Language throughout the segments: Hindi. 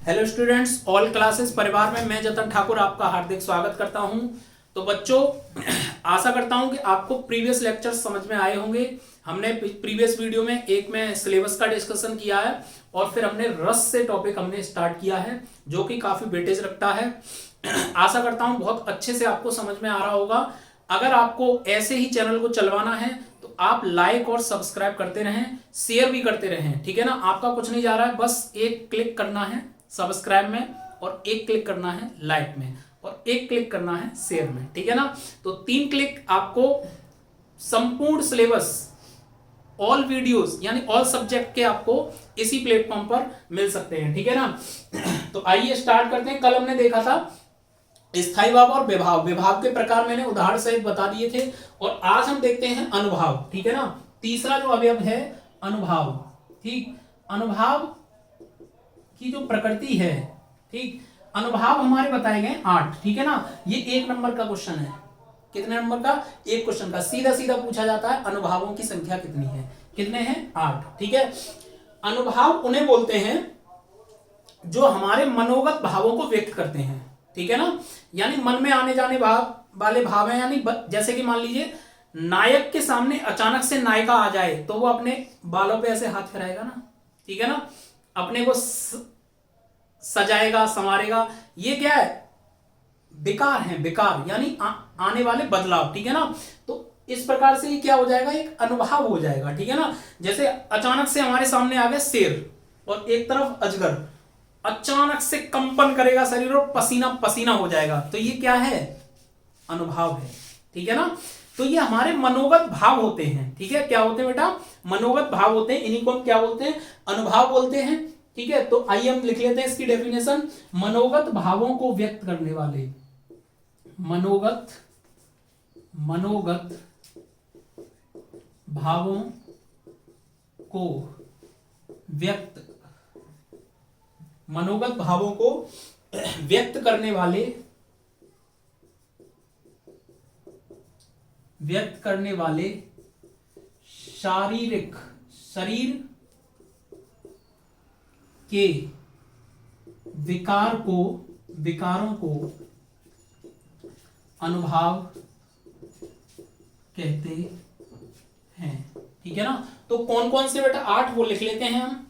हेलो स्टूडेंट्स, ऑल क्लासेस परिवार में मैं जतन ठाकुर आपका हार्दिक स्वागत करता हूं। तो बच्चों, आशा करता हूं कि आपको प्रीवियस लेक्चर्स समझ में आए होंगे। हमने प्रीवियस वीडियो में एक में सिलेबस का डिस्कशन किया है और फिर हमने रस से टॉपिक हमने स्टार्ट किया है जो कि काफी वेटेज रखता है। आशा करता हूं बहुत अच्छे से आपको समझ में आ रहा होगा। अगर आपको ऐसे ही चैनल को चलवाना है तो आप लाइक और सब्सक्राइब करते रहें, शेयर भी करते रहें, ठीक है ना। आपका कुछ नहीं जा रहा है, बस एक क्लिक करना है सब्सक्राइब में और एक क्लिक करना है लाइक में और एक क्लिक करना है शेयर में, ठीक है ना। तो 3 क्लिक आपको संपूर्ण सिलेबस, ऑल वीडियोस यानी ऑल सब्जेक्ट के आपको इसी प्लेटफॉर्म पर मिल सकते हैं, ठीक है ना। तो आइए स्टार्ट करते हैं। कल हमने देखा था स्थायी भाव और विभाव, विभाव के प्रकार मैंने उदाहरण सहित बता दिए थे। और आज हम देखते हैं अनुभाव, ठीक है ना। तीसरा जो अवयव है अनुभाव, ठीक। अनुभाव की जो प्रकृति है, ठीक। अनुभाव हमारे बताए गए 8, ठीक है ना। ये 1 नंबर का क्वेश्चन है। कितने नंबर का? एक क्वेश्चन का सीधा सीधा पूछा जाता है अनुभावों की संख्या कितनी है। कितने हैं? 8, ठीक है। अनुभाव उन्हें बोलते हैं जो हमारे मनोगत भावों को व्यक्त करते हैं, ठीक है ना। यानी मन में आने जाने वाले भाव हैं। यानी जैसे कि मान लीजिए नायक के सामने अचानक से नायिका आ जाए तो वो अपने बालों पे ऐसे हाथ फिराएगा ना, ठीक है ना, अपने को सजाएगा, संवारेगा। ये क्या है? विकार है, विकार यानी आने वाले बदलाव, ठीक है ना। तो इस प्रकार से ये क्या हो जाएगा? एक अनुभाव हो जाएगा, ठीक है ना। जैसे अचानक से हमारे सामने आ गया शेर और एक तरफ अजगर, अचानक से कंपन करेगा शरीर और पसीना पसीना हो जाएगा, तो ये क्या है? अनुभव है, ठीक है ना। तो ये हमारे मनोगत भाव होते हैं, ठीक है। क्या होते हैं बेटा? मनोगत भाव होते हैं। इन्हीं को हम क्या बोलते हैं? अनुभाव बोलते हैं, ठीक है। तो आइए हम लिख लेते हैं इसकी डेफिनेशन। मनोगत भावों को व्यक्त करने वाले, मनोगत भावों को व्यक्त, मनोगत भावों को व्यक्त करने वाले शरीर के विकारों को अनुभाव कहते हैं, ठीक है ना। तो कौन कौन से बेटा? 8 वो लिख लेते हैं हम।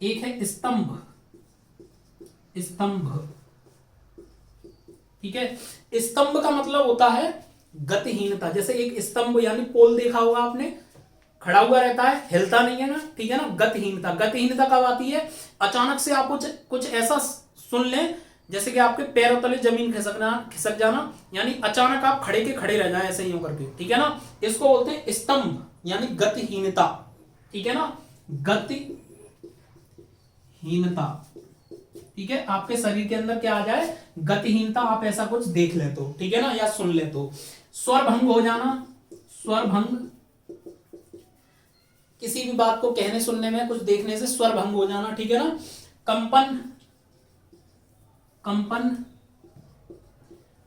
एक है स्तंभ, ठीक है। स्तंभ का मतलब होता है गतिहीनता। जैसे एक स्तंभ यानी पोल देखा होगा आपने, खड़ा हुआ रहता है, हिलता नहीं है ना, ठीक है ना। गतिहीनता, गतिहीनता कब आती है? अचानक से आप कुछ ऐसा सुन लें जैसे कि आपके पैरों तले जमीन खिसक जाना, यानी अचानक आप खड़े के खड़े रह जाए ऐसे ही करके, ठीक है ना। इसको बोलते हैं स्तंभ यानी गतिहीनता, ठीक है ना। गतिहीनता, ठीक है। आपके शरीर के अंदर क्या आ जाए? गतिहीनता। आप ऐसा कुछ देख ले तो, ठीक है ना, या सुन ले तो। स्वर भंग हो जाना, स्वर भंग, किसी भी बात को कहने सुनने में कुछ देखने से स्वर भंग हो जाना, ठीक है ना। कंपन,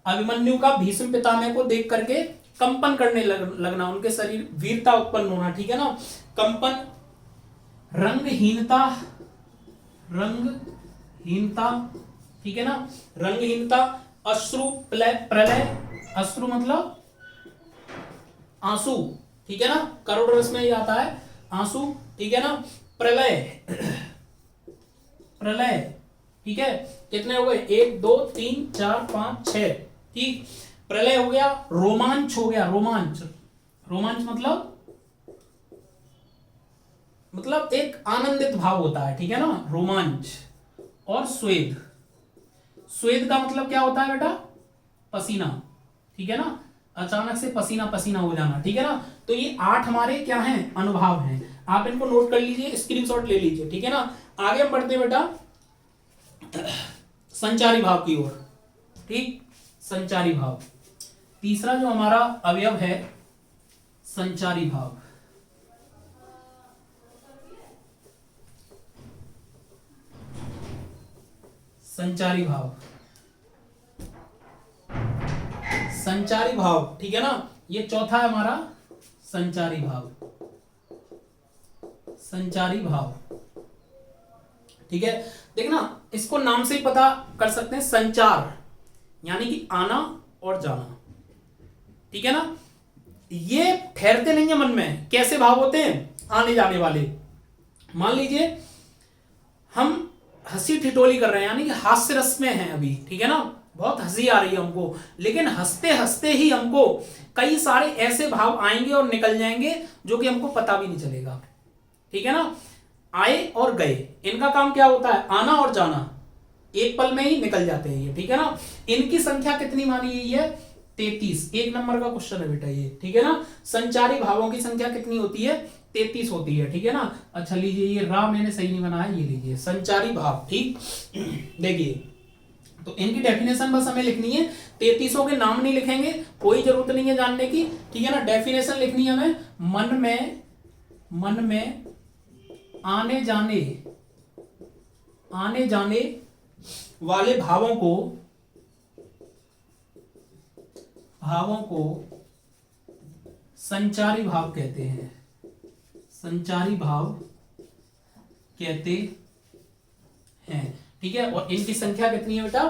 अभिमन्यु का भीष्म पितामह को देख करके कंपन करने लगना, उनके शरीर वीरता उत्पन्न होना, ठीक है ना। कंपन, रंगहीनता, ठीक है ना, रंगहीनता। अश्रु प्रलय, अश्रु मतलब आंसू, ठीक है ना। करोड़ रस में ही आता है आंसू, ठीक है ना। प्रलय, ठीक है। कितने हो गए? 1 2 3 4 5 6, ठीक। प्रलय हो गया। रोमांच हो गया, रोमांच मतलब एक आनंदित भाव होता है, ठीक है ना, रोमांच। और स्वेद का मतलब क्या होता है बेटा? पसीना, ठीक है ना। अचानक से पसीना पसीना हो जाना, ठीक है ना। तो ये 8 हमारे क्या हैं? अनुभव हैं। आप इनको नोट कर लीजिए, स्क्रीनशॉट ले लीजिए, ठीक है ना। आगे हम बढ़ते हैं बेटा संचारी भाव की ओर, ठीक। संचारी भाव, तीसरा जो हमारा अवयव है संचारी भाव। संचारी भाव, ठीक है ना। ये चौथा है हमारा संचारी भाव, ठीक है, देखना इसको नाम से ही पता कर सकते हैं, संचार यानी कि आना और जाना। ठीक है ना, ये ठहरते नहीं है मन में। कैसे भाव होते हैं? आने जाने वाले। मान लीजिए हम हंसी ठिठोली कर रहे हैं, यानी कि हास्य रस में हैं अभी, ठीक है ना, बहुत हंसी आ रही है हमको, लेकिन हंसते हंसते ही हमको कई सारे ऐसे भाव आएंगे और निकल जाएंगे जो कि हमको पता भी नहीं चलेगा। ठीक है ना, आए और गए, इनका काम क्या होता है? आना और जाना, एक पल में ही निकल जाते हैं ये। ठीक है ना, इनकी संख्या कितनी मानी गई है? 33। एक नंबर का क्वेश्चन है बेटा ये। ठीक है ना, संचारी भावों की संख्या कितनी होती है? 33 होती है। ठीक है ना, अच्छा लीजिए, ये रा मैंने सही नहीं बनाया, ये लीजिए संचारी भाव। ठीक, देखिए तो इनकी डेफिनेशन बस हमें लिखनी है, 33 के नाम नहीं लिखेंगे, कोई जरूरत नहीं है जानने की। ठीक है ना, डेफिनेशन लिखनी है हमें, मन में आने जाने वाले भावों को संचारी भाव कहते हैं, संचारी भाव कहते हैं। ठीक है, और इनकी संख्या कितनी है बेटा?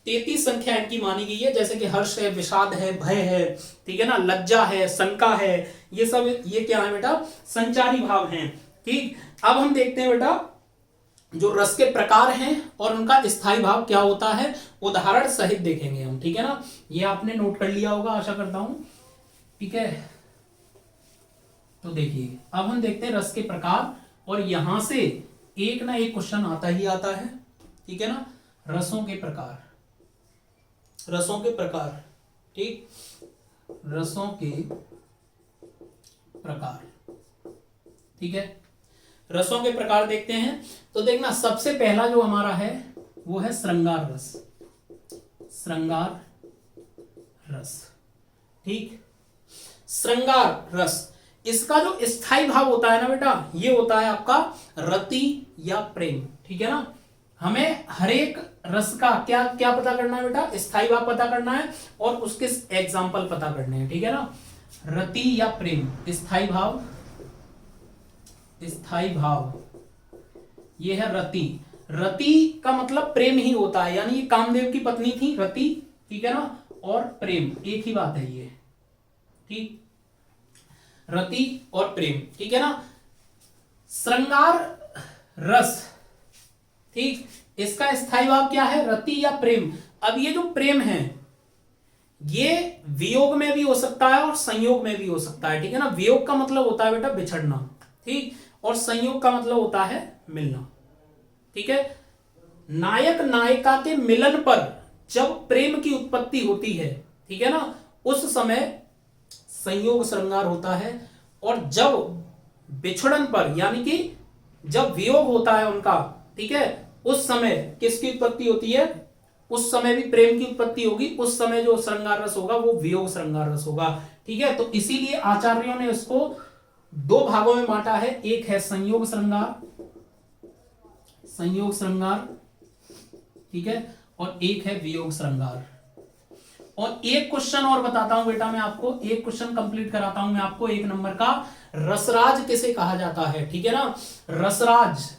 33 संख्या इनकी मानी गई है। जैसे कि हर्ष है, विषाद है, भय है, ठीक है ना, लज्जा है, शंका है, ये सब ये क्या है बेटा? संचारी भाव हैं। ठीक, अब हम देखते हैं बेटा जो रस के प्रकार हैं और उनका स्थायी भाव क्या होता है, उदाहरण सहित देखेंगे हम। ठीक है ना, ये आपने नोट कर लिया होगा आशा करता हूं। ठीक है, तो देखिए अब हम देखते हैं रस के प्रकार, और यहां से एक ना एक क्वेश्चन आता ही आता है। ठीक है ना, रसों के प्रकार, रसों के प्रकार। ठीक, रसों के प्रकार। ठीक है, रसों के प्रकार देखते हैं। तो देखना सबसे पहला जो हमारा है वो है श्रृंगार रस, श्रृंगार रस। ठीक, श्रृंगार रस, इसका जो स्थायी भाव होता है ना बेटा, ये होता है आपका रति या प्रेम। ठीक है ना, हमें हर एक रस का क्या क्या पता करना है बेटा? स्थायी भाव पता करना है और उसके एग्जाम्पल पता करने हैं। ठीक है ना, रति या प्रेम, स्थायी भाव, स्थायी भाव ये है रति। रति का मतलब प्रेम ही होता है, यानी ये कामदेव की पत्नी थी रति। ठीक है ना, और प्रेम एक ही बात है ये। ठीक, रति और प्रेम। ठीक है ना, श्रृंगार रस, ठीक, इसका स्थायी भाव क्या है? रति या प्रेम। अब ये जो प्रेम है ये वियोग में भी हो सकता है और संयोग में भी हो सकता है। ठीक है ना, वियोग का मतलब होता है बेटा बिछड़ना, ठीक, और संयोग का मतलब होता है मिलना। ठीक है, नायक नायिका के मिलन पर जब प्रेम की उत्पत्ति होती है, ठीक है ना, उस समय संयोग श्रृंगार होता है, और जब बिछड़न पर यानी कि जब वियोग होता है उनका, ठीक है, उस समय किसकी उत्पत्ति होती है? उस समय भी प्रेम की उत्पत्ति होगी। उस समय जो श्रृंगार रस होगा वो वियोग श्रृंगार रस होगा। ठीक है, तो इसीलिए आचार्यों ने इसको दो भागों में बांटा है, एक है संयोग श्रृंगार, संयोग श्रृंगार, ठीक है, और एक है वियोग श्रृंगार। और एक क्वेश्चन और बताता हूं बेटा मैं आपको, एक क्वेश्चन कंप्लीट कराता हूं मैं आपको, एक नंबर का, रसराज किसे कहा जाता है? ठीक है ना, रसराज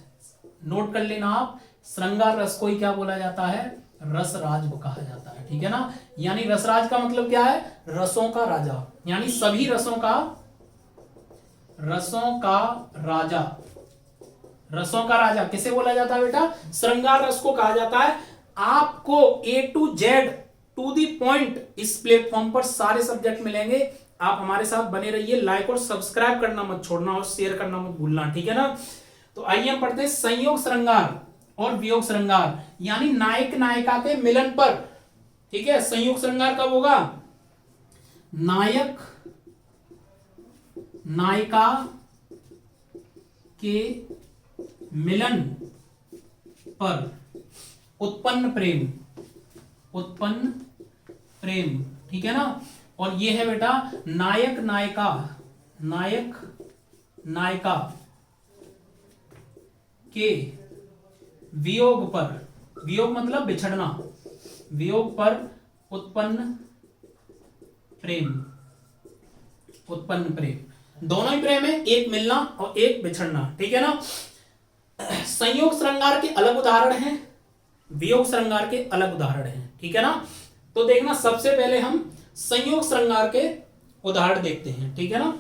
नोट कर लेना आप, श्रृंगार रस को ही क्या बोला जाता है? रसराज को कहा जाता है। ठीक है ना, यानी रसराज का मतलब क्या है? रसों का राजा, यानी सभी रसों का राजा। रसों का राजा किसे बोला जाता है बेटा? श्रृंगार रस को कहा जाता है। आपको A to Z to the point इस प्लेटफॉर्म पर सारे सब्जेक्ट मिलेंगे। आप हमारे साथ बने रहिए, लाइक और सब्सक्राइब करना मत छोड़ना और शेयर करना मत भूलना। ठीक है ना, तो आइए हम पढ़ते हैं संयोग श्रृंगार और वियोग श्रृंगार, यानी नायक नायिका के मिलन पर। ठीक है, संयोग श्रृंगार कब होगा? नायक नायिका के मिलन पर उत्पन्न प्रेम, उत्पन्न प्रेम। ठीक है ना, और ये है बेटा नायक नायिका, नायक नायिका के वियोग पर, वियोग मतलब बिछड़ना, वियोग पर उत्पन्न प्रेम, उत्पन्न प्रेम। दोनों ही प्रेम है, एक मिलना और एक बिछड़ना। ठीक है ना, संयोग श्रृंगार के अलग उदाहरण हैं, वियोग श्रृंगार के अलग उदाहरण हैं, ठीक है ना। तो देखना, सबसे पहले हम संयोग श्रृंगार के उदाहरण देखते हैं, ठीक है ना।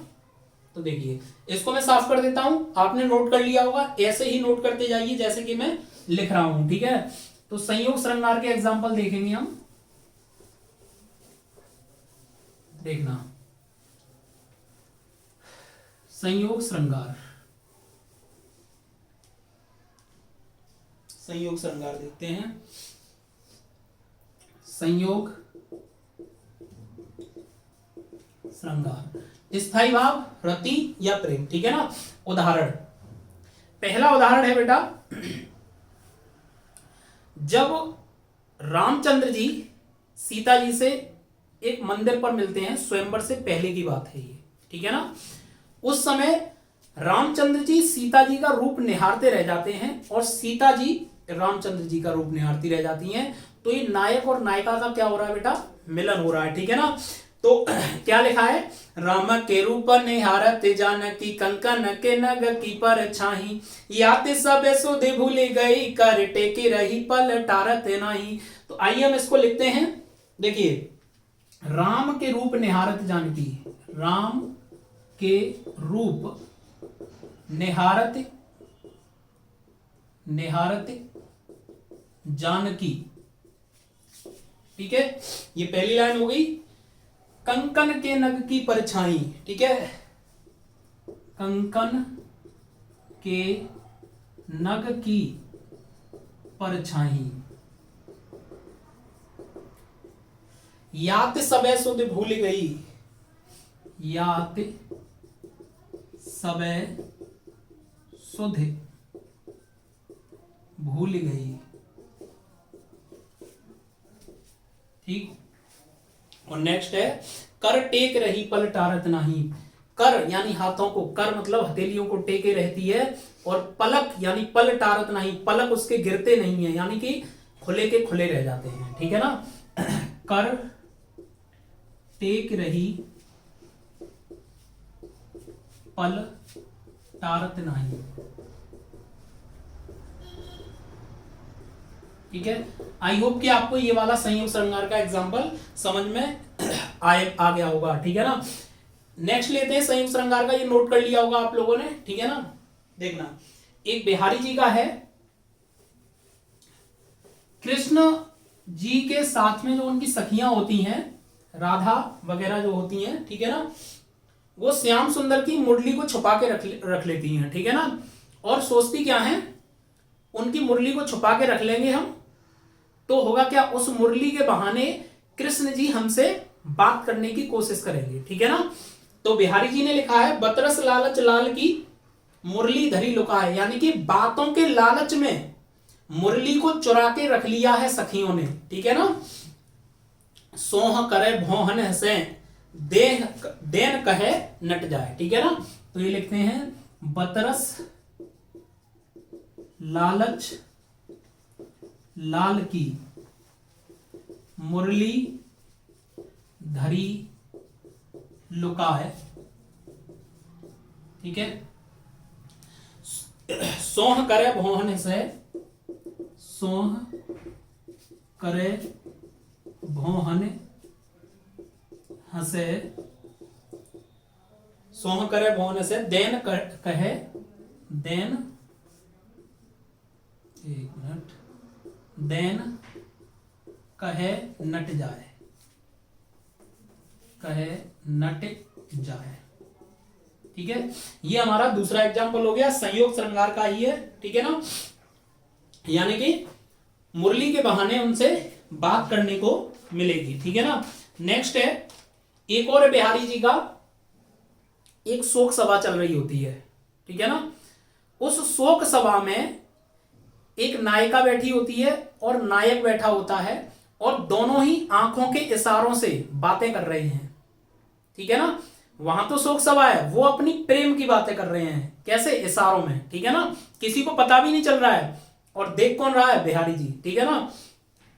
तो देखिए, इसको मैं साफ कर देता हूं, आपने नोट कर लिया होगा, ऐसे ही नोट करते जाइए जैसे कि मैं लिख रहा हूं, ठीक है। तो संयोग श्रृंगार के एग्जाम्पल देखेंगे हम, देखना संयोग श्रृंगार, संयोग श्रृंगार देखते हैं। संयोग श्रृंगार, स्थायी भाव, रति या प्रेम, ठीक है ना। उदाहरण, पहला उदाहरण है बेटा, जब रामचंद्र जी सीता जी से एक मंदिर पर मिलते हैं, स्वयंवर से पहले की बात है ये, ठीक है ना। उस समय रामचंद्र जी सीता जी का रूप निहारते रह जाते हैं और सीता जी रामचंद्र जी का रूप निहारती रह जाती हैं। तो ये नायक और नायिका का क्या हो रहा है बेटा, मिलन हो रहा है, ठीक है ना। तो क्या लिखा है, राम के रूप निहारत जानकी कंकन के नग की पर छाही, याते सब सुधि भूल गई कर टेके रही पल टारत नहीं। तो आइए हम इसको लिखते हैं, देखिए, राम के रूप निहारत जानकी, राम के रूप निहारत जानकी, ठीक है, ये पहली लाइन हो गई। कंकन के नग की परछाई, ठीक है, कंकन के नग की परछाई, यात सबे सुध भूल गई, यात सबे सुध भूल गई, ठीक। और नेक्स्ट है, कर टेक रही पल टारत नहीं, कर यानी हाथों को, कर मतलब हथेलियों को टेके रहती है, और पलक यानी पल टारत नहीं, पलक उसके गिरते नहीं है, यानी कि खुले के खुले रह जाते हैं, ठीक है ना। कर टेक रही पल टारत नहीं, ठीक है। आई होप कि आपको ये वाला संयोग श्रृंगार का एग्जांपल समझ में आ गया होगा, ठीक है ना। नेक्स्ट लेते हैं संयोग श्रृंगार का, ये नोट कर लिया होगा आप लोगों ने, ठीक है ना। देखना, एक बिहारी जी का है, कृष्ण जी के साथ में जो उनकी सखियां होती हैं, राधा वगैरह जो होती हैं, ठीक है ना, वो श्याम सुंदर की मुरली को छुपा के रख लेती हैं, ठीक है ना। और सोचती क्या है, उनकी मुरली को छुपा के रख लेंगे हम तो होगा क्या, उस मुरली के बहाने कृष्ण जी हमसे बात करने की कोशिश करेंगे, ठीक है ना। तो बिहारी जी ने लिखा है, बतरस लालच लाल की मुरली धरी लुका है, यानी कि बातों के लालच में मुरली को चुरा के रख लिया है सखियों ने, ठीक है ना। सोह करे भोहन हसे देन कहे नट जाए, ठीक है ना। तो ये लिखते हैं, बतरस लालच लाल की मुरली धरी लुका है, ठीक है। सोह करे भोहन से, सोह करे भोहन हसे, सोह करे भोहन से देन कहे, देन, एक मिनट, देन कहे नट जाए, कहे नट जाए, ठीक है। ये हमारा दूसरा एग्जांपल हो गया, संयोग श्रृंगार का ही है, ठीक है ना। यानी कि मुरली के बहाने उनसे बात करने को मिलेगी, ठीक है ना। नेक्स्ट है, एक और बिहारी जी का, एक शोक सभा चल रही होती है, ठीक है ना। उस शोक सभा में एक नायिका बैठी होती है और नायक बैठा होता है, और दोनों ही आंखों के इशारों से बातें कर रहे हैं, ठीक है ना। वहां तो शोक सभा है, वो अपनी प्रेम की बातें कर रहे हैं, कैसे, इशारों में, ठीक है ना। किसी को पता भी नहीं चल रहा है, और देख कौन रहा है, बिहारी जी, ठीक है ना।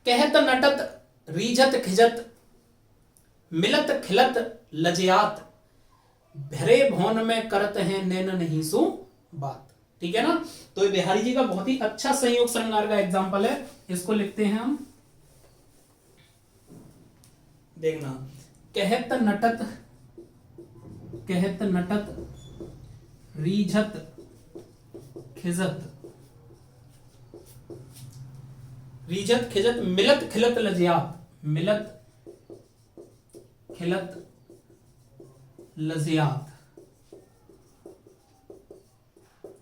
कहत नटत रीझत खिजत मिलत खिलत लजयात, भरे भौन में करत हैं नैन नहीं सो बात, ठीक है ना। तो ये बिहारी जी का बहुत ही अच्छा संयोग श्रृंगार का एग्जाम्पल है, इसको लिखते हैं हम। देखना, कहत नटत, कहत नटत रीझत खिजत, रीझत खिजत मिलत खिलत लज्जात, मिलत खिलत लज्जात।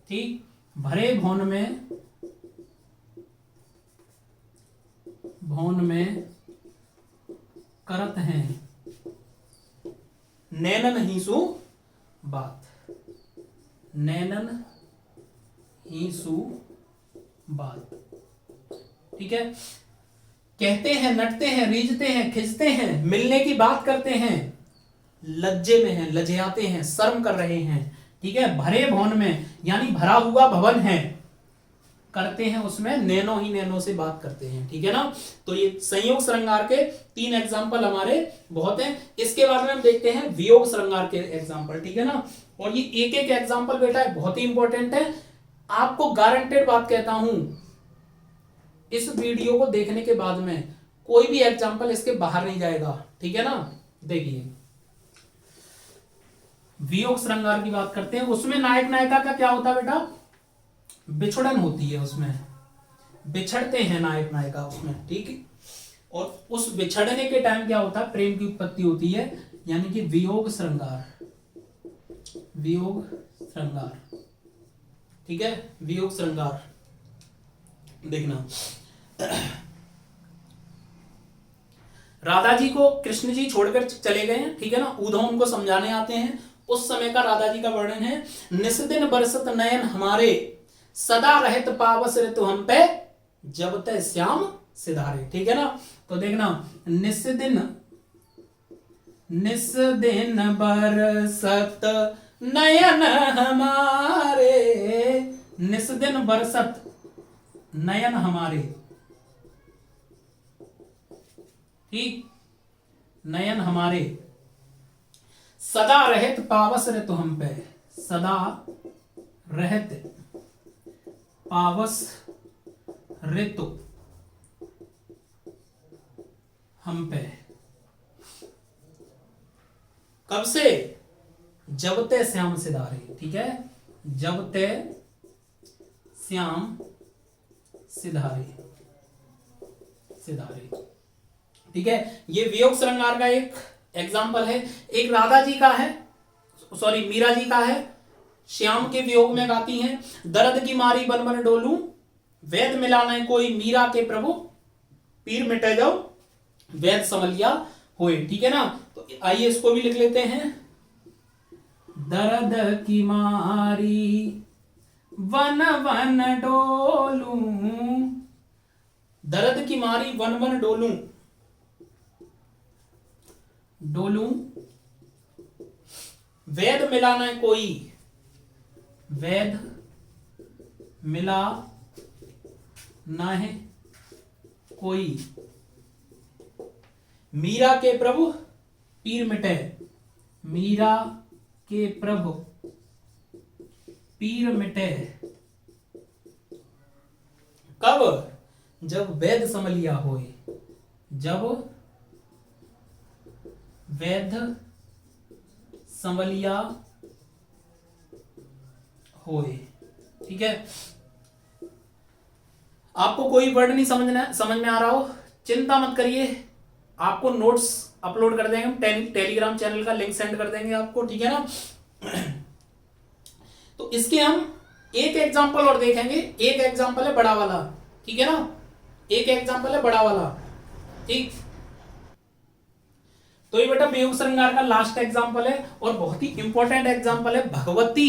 ठीक, भरे भौन में, भौन में करत हैं नैनन हीसु बात, नैनन हीसु बात। ठीक है, कहते हैं, नटते हैं, रीझते हैं, खिंचते हैं, मिलने की बात करते हैं, लज्जे में हैं, लज्जाते हैं, शर्म कर रहे हैं। ठीक है, भरे भवन में यानी भरा हुआ भवन है, करते हैं उसमें नैनो ही नैनो से बात करते हैं। ठीक है ना। तो ये संयोग श्रृंगार के 3 एग्जाम्पल हमारे बहुत हैं। इसके बाद में हम देखते हैं वियोग श्रृंगार के एग्जाम्पल। ठीक है ना। और ये एक एक एग्जाम्पल बेटा बहुत ही इंपॉर्टेंट है, आपको गारंटेड बात कहता हूं, इस वीडियो को देखने के बाद में कोई भी एग्जाम्पल इसके बाहर नहीं जाएगा। ठीक है ना। देखिए, वियोग श्रृंगार की बात करते हैं, उसमें नायक नायिका का क्या होता है बेटा, बिछड़न होती है, उसमें बिछड़ते हैं नायक नायिका उसमें। ठीक है, और उस बिछड़ने के टाइम क्या होता है, प्रेम की उत्पत्ति होती है, यानी कि वियोग श्रृंगार, वियोग श्रृंगार। ठीक है, वियोग श्रृंगार। देखना, राधा जी को कृष्ण जी छोड़कर चले गए हैं। ठीक है ना, उद्धव उनको समझाने आते हैं, उस समय का राधा जी का वर्णन है। निस्दिन बरसत नयन हमारे, सदा रहत पावस ऋतु हम पे, जब तय श्याम सिधारे। ठीक है ना। तो देखना, निस्दिन, निस्दिन बरसत नयन हमारे, निस्दिन बरसत नयन हमारे। ठीक, नयन हमारे, सदा रहत पावस ऋतु हम पे, सदा रहत पावस ऋतु हम पे। कब से, जब ते श्याम सिधारे। ठीक है, जब ते श्याम सिधारे, सिधारे। ठीक है, ये वियोग श्रृंगार का एक एग्जाम्पल है। एक राधा जी का है, सॉरी मीरा जी का है, श्याम के वियोग में गाती हैं, दर्द की मारी बन बन डोलूं, वेद मिलाने कोई मीरा के प्रभु, पीर मिटे जाओ वेद समलिया होए। ठीक है ना। तो आइए इसको भी लिख लेते हैं, दर्द की मारी वन वन डोलूं, दर्द की मारी वन वन डोलूं, डोलूं, वेद मिलाना कोई, वेद मिला ना है कोई, मीरा के प्रभु पीर मिटे, मीरा के प्रभु पीर मिटे। कब, जब वेद समलिया होए, जब वेद समलिया होए। ठीक है, आपको कोई वर्ड नहीं समझ में आ रहा हो, चिंता मत करिए, आपको नोट्स अपलोड कर देंगे हम, टेलीग्राम चैनल का लिंक सेंड कर देंगे आपको। ठीक है ना। तो इसके हम एक एग्जांपल और देखेंगे, एक एग्जांपल है बड़ा वाला। ठीक है ना, एक एग्जांपल है बड़ा वाला। ठीक, तो ये बेटा वियोग श्रृंगार का लास्ट एग्जांपल है और बहुत ही इंपॉर्टेंट एग्जांपल है। भगवती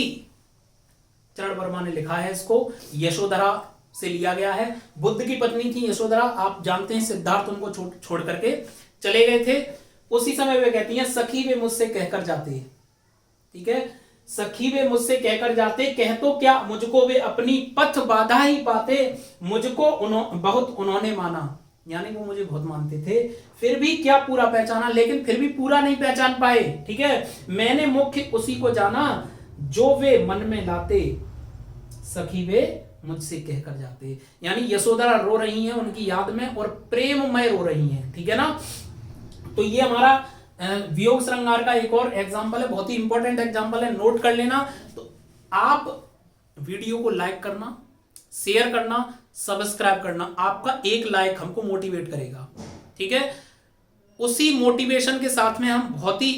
चरण वर्मा ने लिखा है इसको, यशोधरा से लिया गया है। बुद्ध की पत्नी थी यशोधरा, आप जानते हैं सिद्धार्थ उनको छोड़ करके चले गए थे। उसी समय वे कहती हैं, सखी वे मुझसे कहकर जाते। ठीक है, सखी वे मुझसे कहकर जाते, कह तो क्या मुझको वे अपनी पथ बाधा ही पाते, मुझको बहुत उन्होंने माना, यानी वो मुझे बहुत मानते थे, फिर भी क्या पूरा पहचाना, लेकिन फिर भी पूरा नहीं पहचान पाए। ठीक है, मैंने मुख्य उसी को जाना जो वे मन में लाते, सखी वे मुझसे कहकर जाते। यानी यशोधरा रो रही हैं उनकी याद में और प्रेममय रो रही हैं, ठीक है ना। तो ये हमारा वियोग श्रृंगार का एक और एग्जाम्पल है, बहुत ही इंपॉर्टेंट एग्जाम्पल है, नोट कर लेना। तो आप वीडियो को लाइक करना, शेयर करना, सब्सक्राइब करना, आपका एक लाइक हमको मोटिवेट करेगा, ठीक है। उसी मोटिवेशन के साथ में हम बहुत ही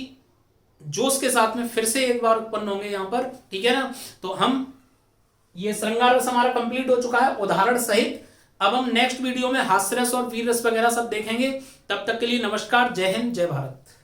जोश के साथ में फिर से एक बार उत्पन्न होंगे यहाँ पर, ठीक है ना। तो हम ये श्रृंगार रस हमारा कंप्लीट हो चुका है उदाहरण सहित। अब हम नेक्स्ट वीडियो में हास्य रस और वीर रस वगैरह सब देखेंगे। तब तक के लिए नमस्कार, जय हिंद, जय भारत।